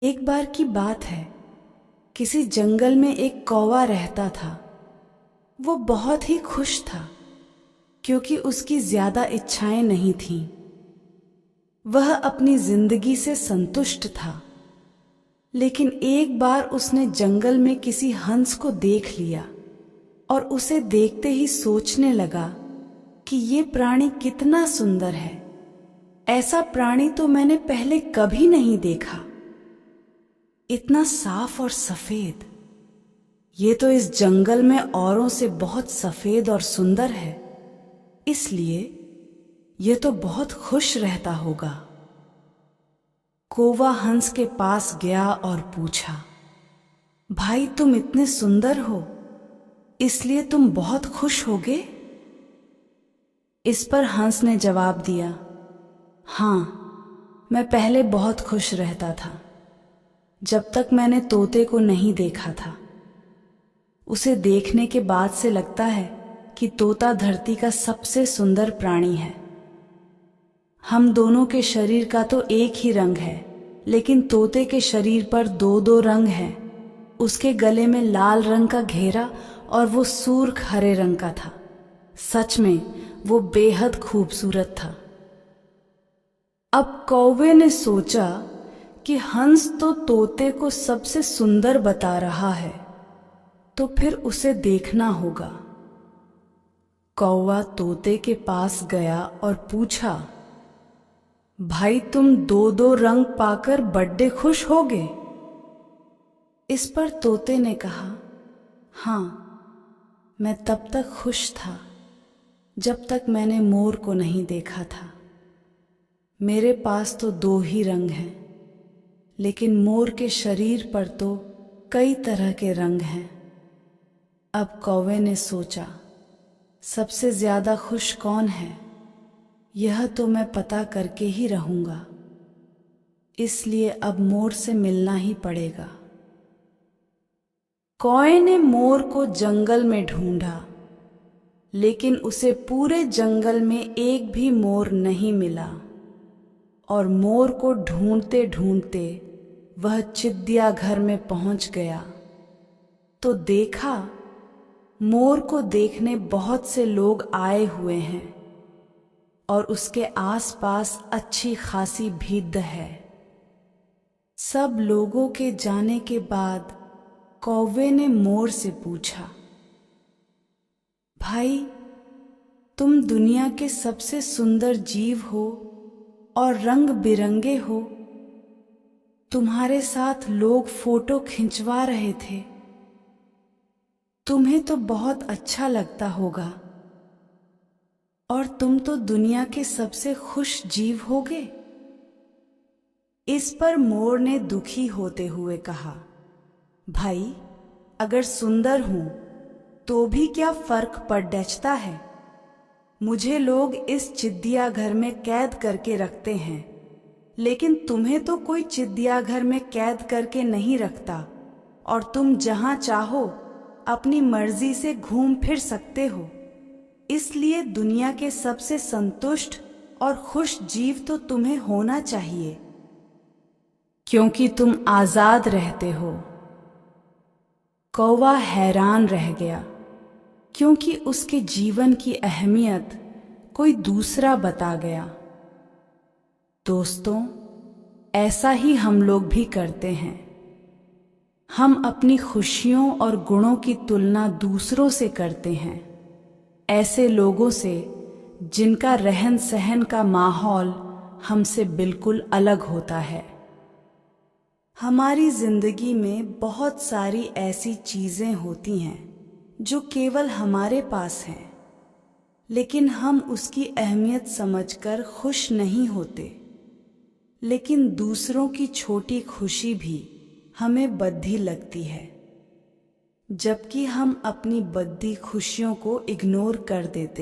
एक बार की बात है, किसी जंगल में एक कौवा रहता था। वो बहुत ही खुश था क्योंकि उसकी ज्यादा इच्छाएं नहीं थीं। वह अपनी जिंदगी से संतुष्ट था। लेकिन एक बार उसने जंगल में किसी हंस को देख लिया और उसे देखते ही सोचने लगा कि ये प्राणी कितना सुंदर है। ऐसा प्राणी तो मैंने पहले कभी नहीं देखा। इतना साफ और सफेद। ये तो इस जंगल में औरों से बहुत सफेद और सुंदर है, इसलिए ये तो बहुत खुश रहता होगा। कौवा हंस के पास गया और पूछा, भाई तुम इतने सुंदर हो, इसलिए तुम बहुत खुश होगे? इस पर हंस ने जवाब दिया, हाँ, मैं पहले बहुत खुश रहता था, जब तक मैंने तोते को नहीं देखा था। उसे देखने के बाद से लगता है कि तोता धरती का सबसे सुंदर प्राणी है। हम दोनों के शरीर का तो एक ही रंग है, लेकिन तोते के शरीर पर दो दो रंग हैं। उसके गले में लाल रंग का घेरा और वो सूर्ख हरे रंग का था। सच में वो बेहद खूबसूरत था। अब कौवे ने सोचा कि हंस तो तोते को सबसे सुंदर बता रहा है, तो फिर उसे देखना होगा। कौवा तोते के पास गया और पूछा, भाई तुम दो दो रंग पाकर बड्डे खुश होगे? इस पर तोते ने कहा, हाँ, मैं तब तक खुश था जब तक मैंने मोर को नहीं देखा था। मेरे पास तो दो ही रंग हैं, लेकिन मोर के शरीर पर तो कई तरह के रंग हैं। अब कौवे ने सोचा, सबसे ज्यादा खुश कौन है, यह तो मैं पता करके ही रहूंगा। इसलिए अब मोर से मिलना ही पड़ेगा। कौवे ने मोर को जंगल में ढूंढा, लेकिन उसे पूरे जंगल में एक भी मोर नहीं मिला। और मोर को ढूंढते ढूंढते वह चिड़ियाघर में पहुंच गया तो देखा, मोर को देखने बहुत से लोग आए हुए हैं और उसके आसपास अच्छी खासी भीड़ है। सब लोगों के जाने के बाद कौवे ने मोर से पूछा, भाई तुम दुनिया के सबसे सुंदर जीव हो और रंग बिरंगे हो। तुम्हारे साथ लोग फोटो खिंचवा रहे थे। तुम्हें तो बहुत अच्छा लगता होगा और तुम तो दुनिया के सबसे खुश जीव होगे। इस पर मोर ने दुखी होते हुए कहा, भाई अगर सुंदर हूं तो भी क्या फर्क पड़ता है। मुझे लोग इस चिड़ियाघर में कैद करके रखते हैं, लेकिन तुम्हें तो कोई चिड़ियाघर में कैद करके नहीं रखता और तुम जहां चाहो अपनी मर्जी से घूम फिर सकते हो। इसलिए दुनिया के सबसे संतुष्ट और खुश जीव तो तुम्हें होना चाहिए, क्योंकि तुम आजाद रहते हो। कौवा हैरान रह गया, क्योंकि उसके जीवन की अहमियत कोई दूसरा बता गया। दोस्तों, ऐसा ही हम लोग भी करते हैं। हम अपनी खुशियों और गुणों की तुलना दूसरों से करते हैं, ऐसे लोगों से जिनका रहन सहन का माहौल हमसे बिल्कुल अलग होता है। हमारी जिंदगी में बहुत सारी ऐसी चीजें होती हैं जो केवल हमारे पास हैं, लेकिन हम उसकी अहमियत समझकर खुश नहीं होते। लेकिन दूसरों की छोटी खुशी भी हमें बद्दी लगती है, जबकि हम अपनी बद्दी खुशियों को इग्नोर कर देते हैं।